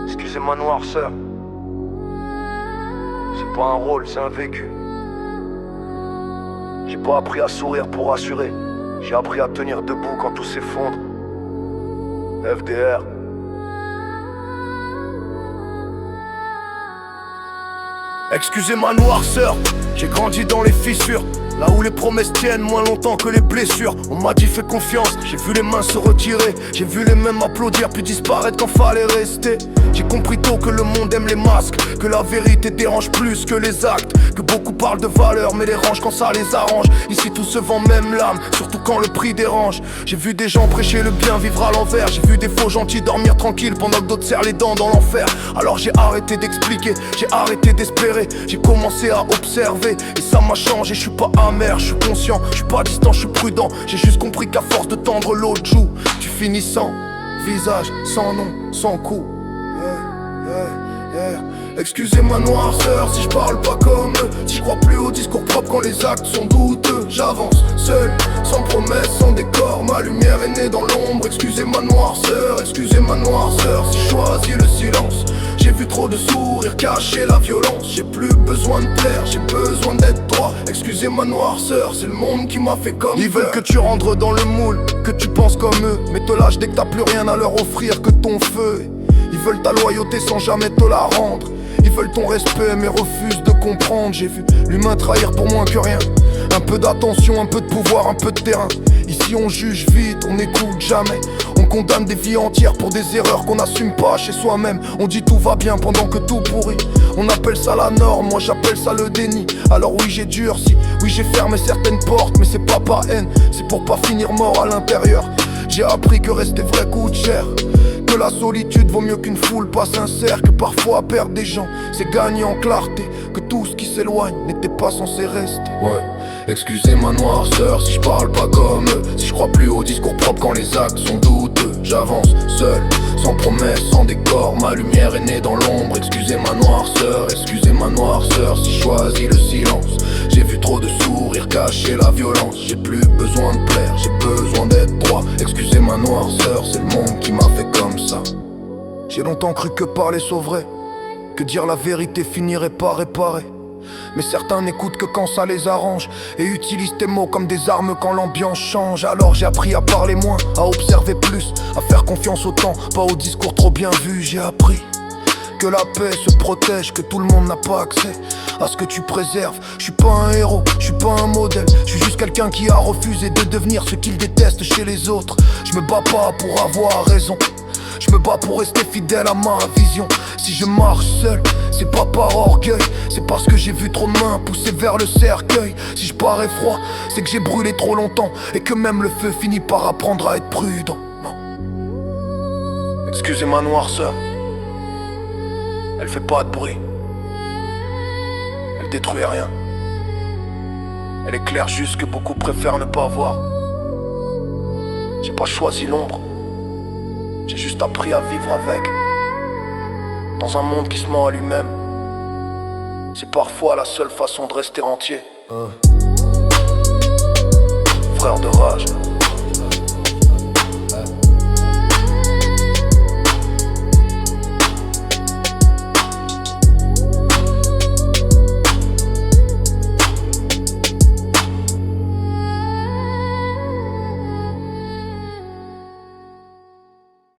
Excusez ma noirceur. C'est pas un rôle, c'est un vécu. J'ai pas appris à sourire pour rassurer. J'ai appris à tenir debout quand tout s'effondre. FDR. Excusez ma noirceur, j'ai grandi dans les fissures. Là où les promesses tiennent moins longtemps que les blessures. On m'a dit fais confiance, j'ai vu les mains se retirer. J'ai vu les mêmes applaudir puis disparaître quand fallait rester. J'ai compris tôt que le monde aime les masques, que la vérité dérange plus que les actes, que beaucoup parlent de valeur mais les rangent quand ça les arrange. Ici tout se vend même l'âme, surtout quand le prix dérange. J'ai vu des gens prêcher le bien, vivre à l'envers. J'ai vu des faux gentils dormir tranquille pendant que d'autres serrent les dents dans l'enfer. Alors j'ai arrêté d'expliquer, j'ai arrêté d'espérer. J'ai commencé à observer et ça m'a changé. Je suis pas amer, je suis conscient, je suis pas distant, je suis prudent. J'ai juste compris qu'à force de tendre l'autre joue, tu finis sans visage, sans nom, sans coup. Excusez ma noirceur si je parle pas comme eux, si je crois plus au discours propre quand les actes sont douteux. J'avance seul, sans promesse, sans décor. Ma lumière est née dans l'ombre. Excusez ma noirceur si je choisis le silence. J'ai vu trop de sourires cacher la violence. J'ai plus besoin de plaire, j'ai besoin d'être droit. Excusez ma noirceur, c'est le monde qui m'a fait comme ils veulent que tu rentres dans le moule, que tu penses comme eux, mais te lâche dès que t'as plus rien à leur offrir que ton feu. Ils veulent ta loyauté sans jamais te la rendre. Ils veulent ton respect mais refusent de comprendre. J'ai vu l'humain trahir pour moins que rien. Un peu d'attention, un peu de pouvoir, un peu de terrain. Ici on juge vite, on n'écoute jamais. On condamne des vies entières pour des erreurs qu'on n'assume pas chez soi-même. On dit tout va bien pendant que tout pourrit. On appelle ça la norme, moi j'appelle ça le déni. Alors oui j'ai durci, oui j'ai fermé certaines portes. Mais c'est pas par haine, c'est pour pas finir mort à l'intérieur. J'ai appris que rester vrai coûte cher, que la solitude vaut mieux qu'une foule pas sincère, que parfois perdre des gens c'est gagner en clarté, que tout ce qui s'éloigne n'était pas censé rester. Ouais, excusez ma noirceur si je parle pas comme eux, si je crois plus au discours propre quand les actes sont douteux. J'avance seul, sans promesse, sans décor. Ma lumière est née dans l'ombre. Excusez ma noirceur si je choisis le silence. J'ai vu trop de sourires cacher la violence. J'ai plus besoin de plaire, j'ai besoin d'être droit. Excusez ma noirceur, c'est le monde qui m'a fait comme ça. J'ai longtemps cru que parler sauverait, que dire la vérité finirait par réparer. Mais certains n'écoutent que quand ça les arrange et utilisent tes mots comme des armes quand l'ambiance change. Alors j'ai appris à parler moins, à observer plus, à faire confiance au temps, pas au discours trop bien vu. J'ai appris que la paix se protège, que tout le monde n'a pas accès à ce que tu préserves. Je suis pas un héros, je suis pas un modèle, je suis juste quelqu'un qui a refusé de devenir ce qu'il déteste chez les autres. Je me bats pas pour avoir raison, je me bats pour rester fidèle à ma vision. Si je marche seul, c'est pas par orgueil, c'est parce que j'ai vu trop de mains pousser vers le cercueil. Si je parais froid, c'est que j'ai brûlé trop longtemps et que même le feu finit par apprendre à être prudent. Non. Excusez ma noirceur, elle fait pas de bruit, elle détruit rien. Elle éclaire juste que beaucoup préfèrent ne pas voir. J'ai pas choisi l'ombre, j'ai juste appris à vivre avec. Dans un monde qui se ment à lui-même, c'est parfois la seule façon de rester entier. Frère de rage.